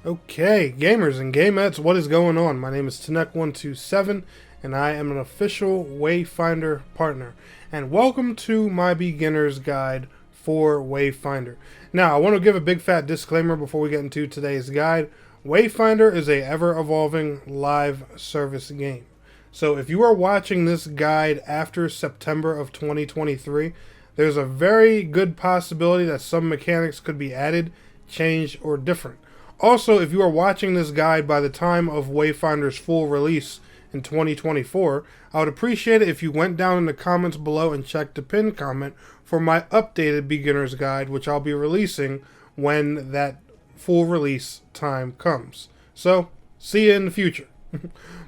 Okay, gamers and gamettes, what is going on? My name is Tanek127, and I am an official Wayfinder partner. And welcome to my beginner's guide for Wayfinder. Now, I want to give a big fat disclaimer before we get into today's guide. Wayfinder is a ever-evolving live service game. So if you are watching this guide after September of 2023, there's a very good possibility that some mechanics could be added, changed, or different. Also, if you are watching this guide by the time of Wayfinder's full release in 2024, I would appreciate it if you went down in the comments below and checked the pinned comment for my updated beginner's guide, which I'll be releasing when that full release time comes. So, see you in the future.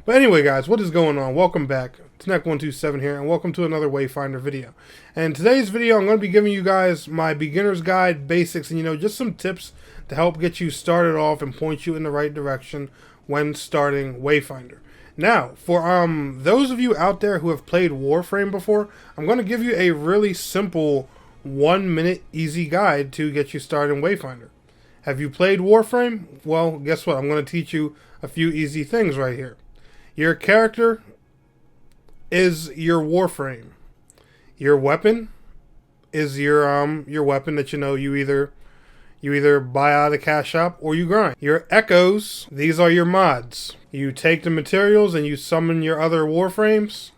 But anyway, guys, what is going on? Welcome back. Tanek127 here, and welcome to another Wayfinder video. And today's video, I'm going to be giving you guys my beginner's guide basics and, just some tips to help get you started off and point you in the right direction when starting Wayfinder. Now, for those of you out there who have played Warframe before, I'm going to give you a really simple 1-minute easy guide to get you started in Wayfinder. Have you played Warframe? Well, guess what? I'm going to teach you a few easy things right here. Your character is your Warframe. Your weapon is your weapon that you either buy out of the cash shop or you grind. Your echoes, these are your mods. You take the materials and you summon your other Warframes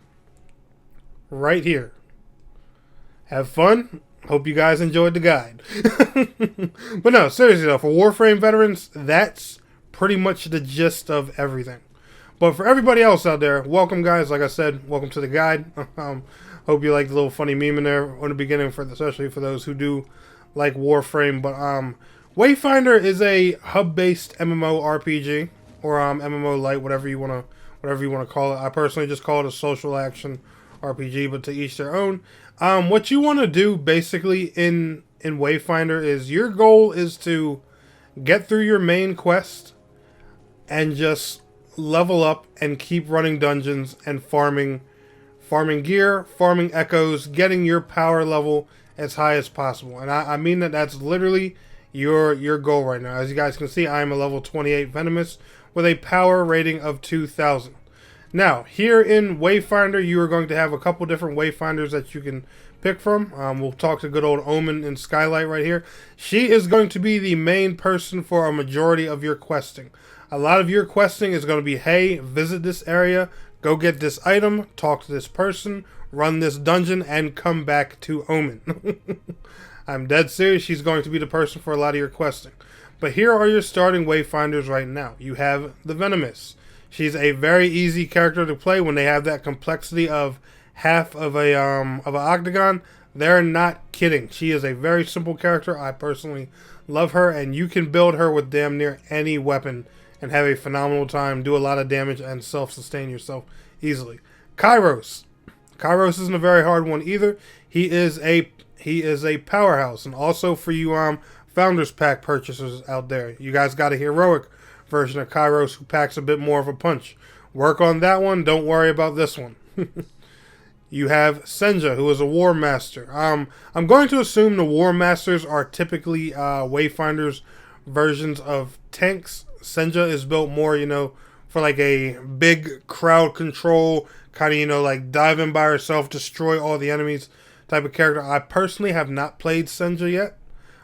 right here. Have fun. Hope you guys enjoyed the guide. But no, seriously though, for Warframe veterans, that's pretty much the gist of everything. But for everybody else out there, welcome guys. Like I said, welcome to the guide. Hope you like the little funny meme in there on the beginning, especially for those who do like Warframe. But Wayfinder is a hub-based MMORPG or MMO light, whatever you wanna call it. I personally just call it a social action RPG, but to each their own. What you want to do basically in Wayfinder is your goal is to get through your main quest and just level up and keep running dungeons and farming gear, farming echoes, getting your power level as high as possible. And I mean that's literally your goal right now. As you guys can see, I am a level 28 Venomous with a power rating of 2000. Now, here in Wayfinder, you are going to have a couple different Wayfinders that you can pick from. We'll talk to good old Omen in Skylight right here. She is going to be the main person for a majority of your questing. A lot of your questing is going to be, hey, visit this area, go get this item, talk to this person, run this dungeon, and come back to Omen. I'm dead serious. She's going to be the person for a lot of your questing. But here are your starting Wayfinders right now. You have the Venomous. She's a very easy character to play when they have that complexity of half of an octagon. They're not kidding. She is a very simple character. I personally love her, and you can build her with damn near any weapon and have a phenomenal time, do a lot of damage, and self-sustain yourself easily. Kairos. Kairos isn't a very hard one either. He is a powerhouse, and also for you Founders Pack purchasers out there, you guys got a heroic version of Kairos who packs a bit more of a punch. Work on that one. Don't worry about this one. You have Senja, who is a War Master. I'm going to assume the War Masters are typically Wayfinders versions of tanks. Senja is built more, for like a big crowd control, kind of, like dive in by herself, destroy all the enemies type of character. I personally have not played Senja yet,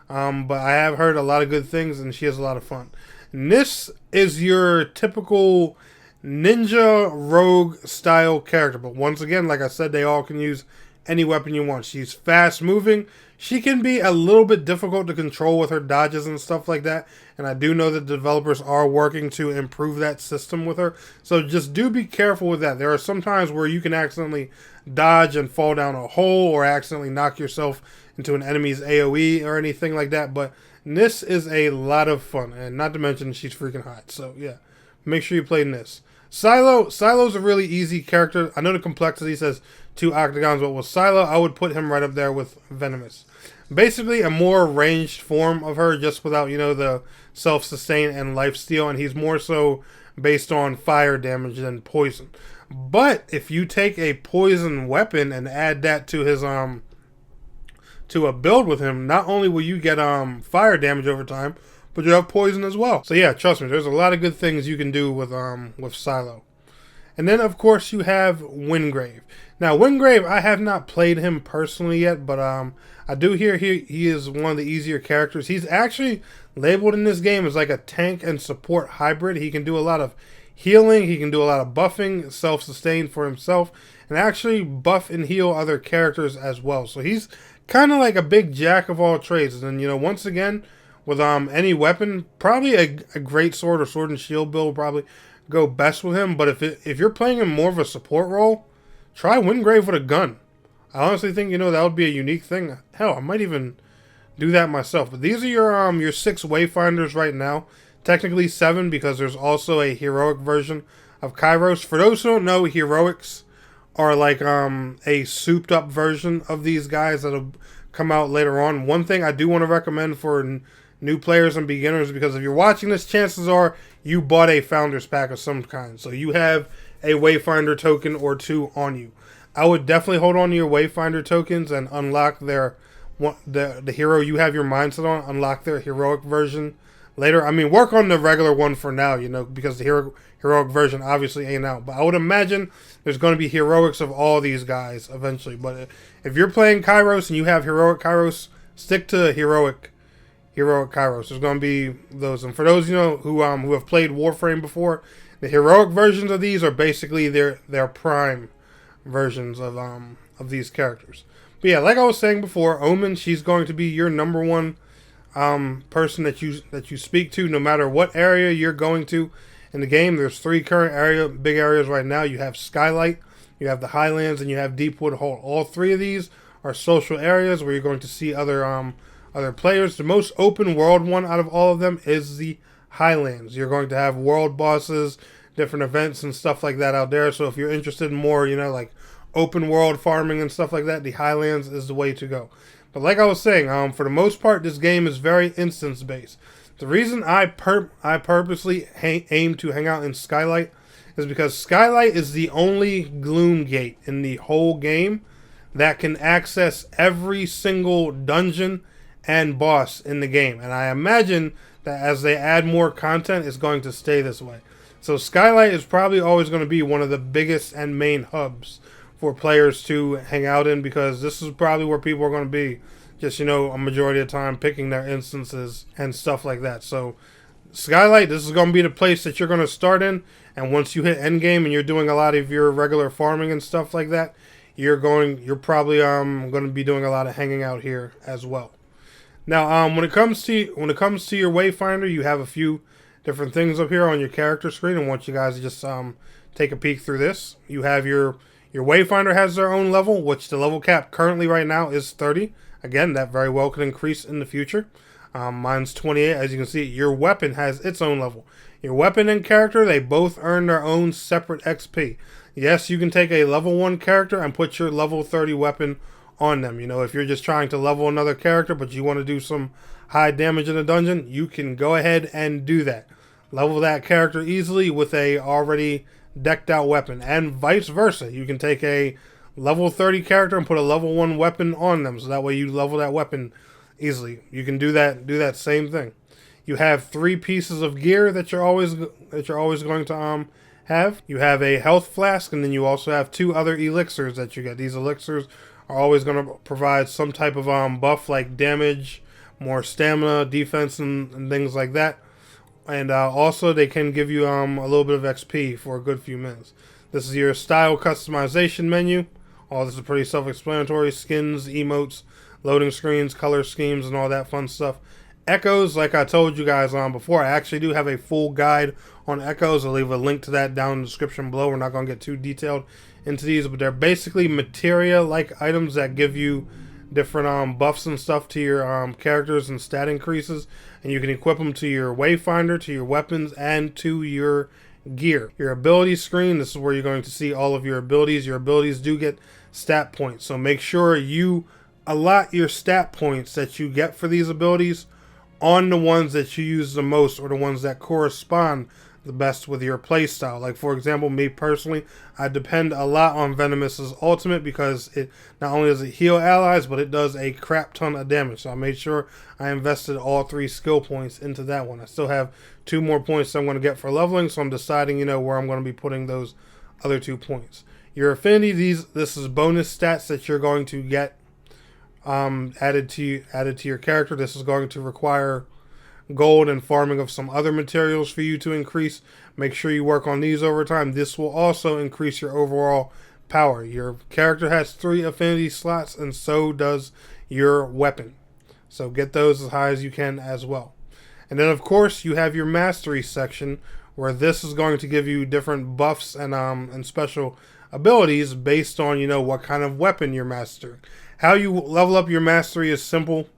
but I have heard a lot of good things, and she has a lot of fun. And this is your typical ninja rogue style character. But once again, like I said, they all can use any weapon you want. She's fast moving. She can be a little bit difficult to control with her dodges and stuff like that. And I do know that the developers are working to improve that system with her. So just do be careful with that. There are some times where you can accidentally dodge and fall down a hole or accidentally knock yourself into an enemy's AoE or anything like that. But this is a lot of fun. And not to mention she's freaking hot. So yeah, make sure you play this. Silo's a really easy character. I know the complexity says 2 octagons, but with Silo, I would put him right up there with Venomous. Basically, a more ranged form of her, just without, the self-sustain and lifesteal, and he's more so based on fire damage than poison. But if you take a poison weapon and add that to his to a build with him, not only will you get fire damage over time, but you have poison as well. So yeah, trust me, there's a lot of good things you can do with Silo. And then of course you have Wingrave. Now Wingrave, I have not played him personally yet, but I do hear he is one of the easier characters. He's actually labeled in this game as like a tank and support hybrid. He can do a lot of healing, he can do a lot of buffing, self-sustain for himself, and actually buff and heal other characters as well. So he's kind of like a big jack of all trades. And you know, once again, with any weapon, probably a great sword or sword and shield build will probably go best with him. But if you're playing him more of a support role, try Wingrave with a gun. I honestly think, you know, that would be a unique thing. Hell, I might even do that myself. But these are your 6 Wayfinders right now. Technically 7, because there's also a heroic version of Kairos. For those who don't know, heroics are like a souped up version of these guys that'll come out later on. One thing I do want to recommend for new players and beginners, because if you're watching this, chances are you bought a Founders Pack of some kind. So you have a Wayfinder token or 2 on you. I would definitely hold on to your Wayfinder tokens and unlock the hero you have your mindset on, unlock their heroic version later. I mean, work on the regular one for now, you know, because the heroic version obviously ain't out. But I would imagine there's going to be heroics of all these guys eventually. But if you're playing Kairos and you have heroic Kairos, stick to heroic Kairos. There's going to be those. And for those, you know, who have played Warframe before, the heroic versions of these are basically their prime versions of these characters. But yeah, like I was saying before, Omen, she's going to be your number one person that you speak to, no matter what area you're going to in the game. There's 3 current big areas right now. You have Skylight, you have the Highlands, and you have Deepwood Hall. All 3 of these are social areas where you're going to see other players. The most open world one out of all of them is the Highlands. You're going to have world bosses, different events and stuff like that out there. So if you're interested in more, you know, like open world farming and stuff like that, the Highlands is the way to go. But like I was saying, for the most part, this game is very instance based. The reason I purposely aim to hang out in Skylight is because Skylight is the only gloom gate in the whole game that can access every single dungeon and boss in the game. And I imagine that as they add more content, it's going to stay this way. So Skylight is probably always going to be one of the biggest and main hubs for players to hang out in, because this is probably where people are going to be, just, you know, a majority of the time picking their instances and stuff like that. So Skylight, this is going to be the place that you're going to start in, and once you hit endgame and you're doing a lot of your regular farming and stuff like that, you're probably going to be doing a lot of hanging out here as well. Now, when it comes to your Wayfinder, you have a few different things up here on your character screen. I want you guys to just take a peek through this. You have your Wayfinder has their own level, which the level cap currently right now is 30. Again, that very well could increase in the future. Mine's 28. As you can see, your weapon has its own level. Your weapon and character, they both earn their own separate XP. Yes, you can take a level 1 character and put your level 30 weapon on them. You know, if you're just trying to level another character but you want to do some high damage in a dungeon, you can go ahead and do that. Level that character easily with a already decked out weapon, and vice versa. You can take a level 30 character and put a level 1 weapon on them, so that way you level that weapon easily. You can do that same thing. You have 3 pieces of gear that you're always going to have. You have a health flask, and then you also have 2 other elixirs that you get. These elixirs are always going to provide some type of buff, like damage, more stamina, defense, and things like that. And also they can give you a little bit of XP for a good few minutes. This is your style customization menu. All this is pretty self-explanatory. Skins, emotes, loading screens, color schemes, and all that fun stuff. Echoes, like I told you guys before, I actually do have a full guide on echoes. I'll leave a link to that down in the description below. We're not going to get too detailed into these, but they're basically materia-like items that give you different buffs and stuff to your characters and stat increases, and you can equip them to your Wayfinder, to your weapons, and to your gear. Your ability screen, this is where you're going to see all of your abilities. Your abilities do get stat points, so make sure you allot your stat points that you get for these abilities on the ones that you use the most, or the ones that correspond the best with your playstyle. Like for example, me personally, I depend a lot on Venomous's ultimate because it not only does it heal allies, but it does a crap ton of damage. So I made sure I invested all 3 skill points into that one. I still have 2 more points that I'm going to get for leveling, so I'm deciding, where I'm going to be putting those other 2 points. Your affinity, this is bonus stats that you're going to get added to your character. This is going to require gold and farming of some other materials for you to increase. Make sure you work on these over time. This will also increase your overall power. Your character has 3 affinity slots, and so does your weapon. So get those as high as you can as well. And then of course you have your mastery section, where this is going to give you different buffs and special abilities based on what kind of weapon you're mastering. How you level up your mastery is simple.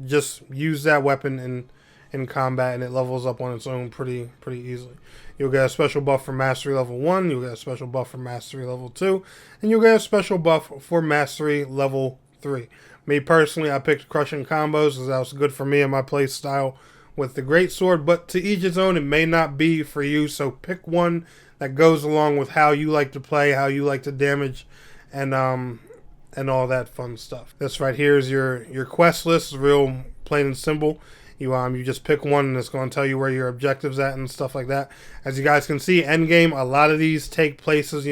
Just use that weapon in combat, and it levels up on its own pretty easily. You'll get a special buff for mastery level 1, you'll get a special buff for mastery level 2, and you'll get a special buff for mastery level 3. Me personally, I picked crushing combos because that was good for me and my play style with the greatsword, but to each its own. It may not be for you, so pick one that goes along with how you like to play, how you like to damage, and all that fun stuff. This right here is your quest list. It's real plain and simple. You just pick one, and it's going to tell you where your objectives at and stuff like that. As you guys can see, endgame, a lot of these take places,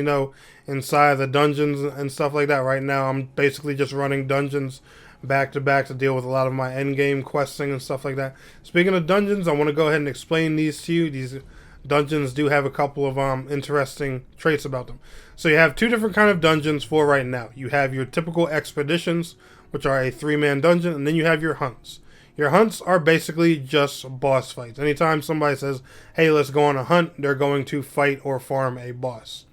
inside the dungeons and stuff like that. Right now, I'm basically just running dungeons back to back to deal with a lot of my endgame questing and stuff like that. Speaking of dungeons, I want to go ahead and explain these to you. These dungeons do have a couple of interesting traits about them. So you have 2 different kind of dungeons for right now. You have your typical expeditions, which are a 3-man dungeon, and then you have your hunts. Your hunts are basically just boss fights. Anytime somebody says, hey, let's go on a hunt, they're going to fight or farm a boss.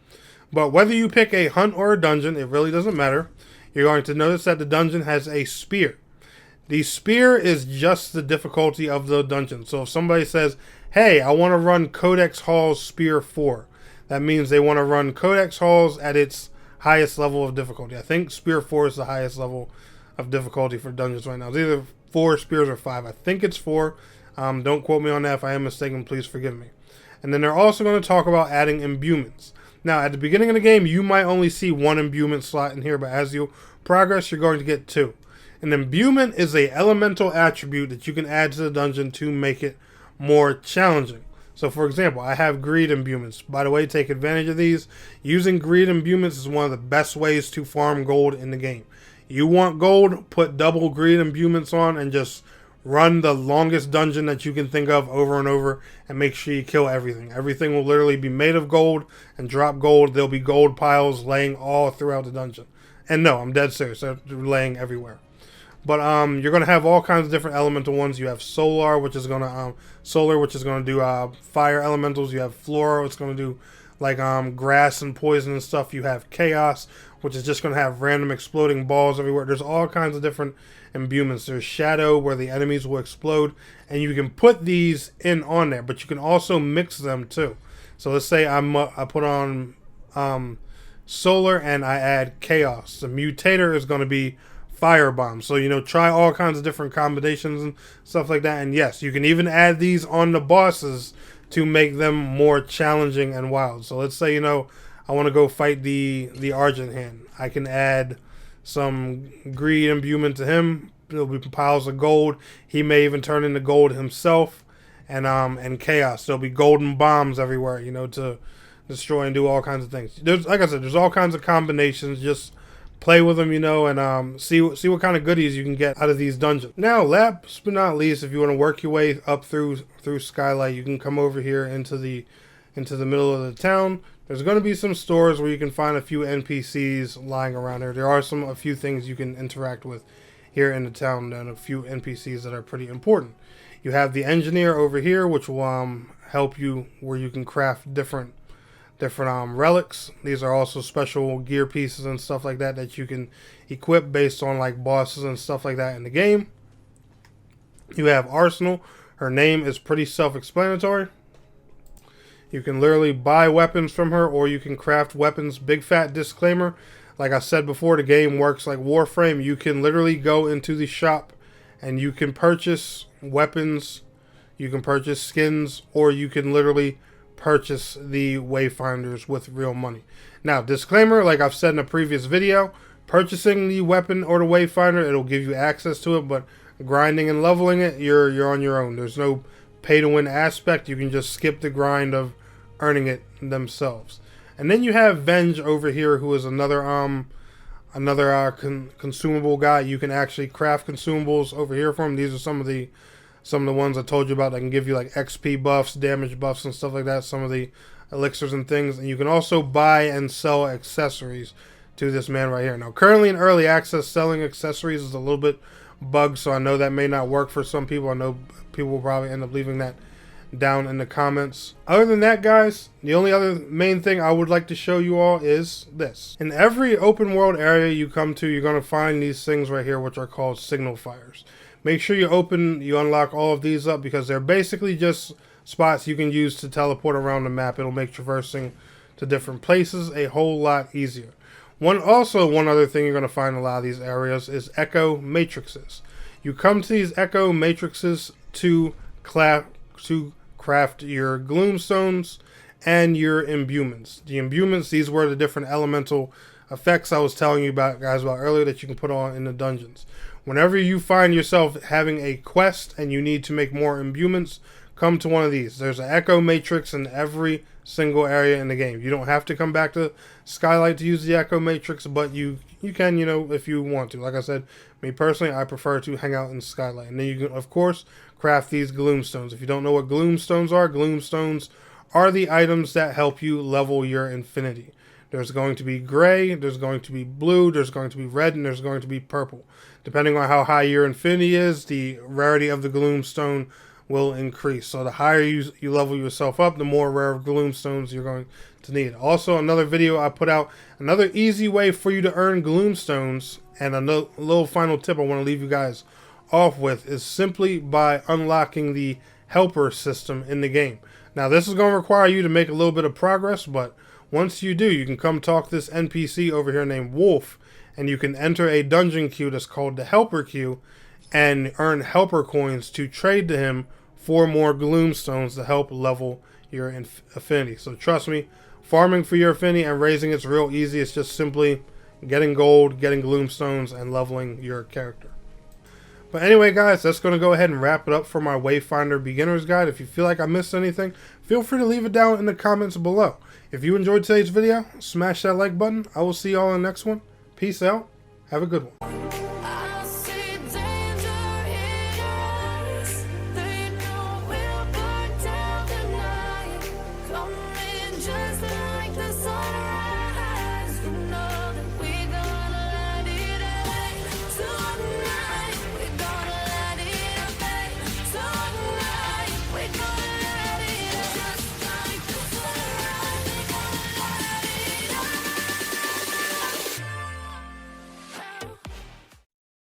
But whether you pick a hunt or a dungeon, it really doesn't matter. You're going to notice that the dungeon has a spear. The spear is just the difficulty of the dungeon. So if somebody says, hey, I want to run Codex Hall's Spear 4, that means they want to run Codex Hall's at its highest level of difficulty. I think Spear 4 is the highest level of difficulty for dungeons right now. It's either 4 spears or 5. I think it's 4. Don't quote me on that. If I am mistaken, please forgive me. And then they're also going to talk about adding imbuements. Now, at the beginning of the game, you might only see 1 imbuement slot in here, but as you progress, you're going to get 2. An imbuement is a elemental attribute that you can add to the dungeon to make it more challenging. So, for example, I have greed imbuements. By the way, take advantage of these. Using greed imbuements is one of the best ways to farm gold in the game. You want gold, put double greed imbuements on and just run the longest dungeon that you can think of over and over, and make sure you kill everything. Everything will literally be made of gold and drop gold. There'll be gold piles laying all throughout the dungeon. And no, I'm dead serious. They're laying everywhere. But you're going to have all kinds of different elemental ones. You have solar, which is going to do fire elementals. You have flora, it's going to do like grass and poison and stuff. You have chaos, which is just going to have random exploding balls everywhere. There's all kinds of different imbuements. There's shadow, where the enemies will explode, and you can put these in on there, but you can also mix them too. So let's say I put on solar and I add chaos. The mutator is going to be firebomb. So try all kinds of different combinations and stuff like that. And yes, you can even add these on the bosses to make them more challenging and wild. So let's say I want to go fight the Argent Hand. I can add some greed imbuement to him. There'll be piles of gold. He may even turn into gold himself. And chaos. There'll be golden bombs everywhere, to destroy and do all kinds of things. Like I said, there's all kinds of combinations. Just play with them, and see what kind of goodies you can get out of these dungeons. Now, last but not least, if you want to work your way up through Skylight, you can come over here into the middle of the town. There's going to be some stores where you can find a few NPCs lying around here. There are a few things you can interact with here in the town, and a few NPCs that are pretty important. You have the engineer over here, which will help you where you can craft different relics. These are also special gear pieces and stuff like that you can equip based on like bosses and stuff like that in the game. You have Arsenal. Her name is pretty self-explanatory. You can literally buy weapons from her, or you can craft weapons. Big fat disclaimer, like I said before, the game works like Warframe. You can literally go into the shop and you can purchase weapons, you can purchase skins, or you can literally purchase the Wayfinders with real money. Now, disclaimer, like I've said in a previous video, purchasing the weapon or the Wayfinder, it'll give you access to it, but grinding and leveling it, you're on your own. There's no pay-to-win aspect. You can just skip the grind of earning it themselves. And then you have Venge over here, who is another consumable guy. You can actually craft consumables over here from. These are some of the ones I told you about that can give you like XP buffs, damage buffs, and stuff like that. Some of the elixirs and things. And you can also buy and sell accessories to this man right here. Now, currently in early access, selling accessories is a little bit bugged, so I know that may not work for some people. I know people will probably end up leaving that down in the comments. Other than that, guys, the only other main thing I would like to show you all is this. In every open world area you come to, you're going to find these things right here, which are called signal fires. Make sure you unlock all of these up, because they're basically just spots you can use to teleport around the map. It'll make traversing to different places a whole lot easier. One other thing you're going to find in a lot of these areas is echo matrices. You come to these echo matrices to craft your gloomstones and your imbuements. The imbuements, these were the different elemental effects I was telling you about earlier that you can put on in the dungeons. Whenever you find yourself having a quest and you need to make more imbuements, come to one of these. There's an echo matrix in every single area in the game. You don't have to come back to Skylight to use the echo matrix, but you can, if you want to. Like I said, me personally, I prefer to hang out in Skylight. And then you can, of course, craft these gloomstones. If you don't know what gloomstones are the items that help you level your infinity. There's going to be gray, there's going to be blue, there's going to be red, and there's going to be purple. Depending on how high your infinity is, the rarity of the gloomstone will increase. So the higher you level yourself up, the more rare gloomstones you're going to need. Also, another video I put out, another easy way for you to earn gloomstones, and a little final tip I want to leave you guys off with, is simply by unlocking the helper system in the game. Now, this is going to require you to make a little bit of progress, but once you do, you can come talk to this NPC over here named Wolf, and you can enter a dungeon queue that's called the helper queue and earn helper coins to trade to him for more gloomstones to help level your affinity. So trust me, farming for your affinity and raising it's real easy. It's just simply getting gold, getting gloomstones, and leveling your character. But anyway, guys, that's going to go ahead and wrap it up for my Wayfinder Beginner's Guide. If you feel like I missed anything, feel free to leave it down in the comments below. If you enjoyed today's video, smash that like button. I will see y'all in the next one. Peace out. Have a good one.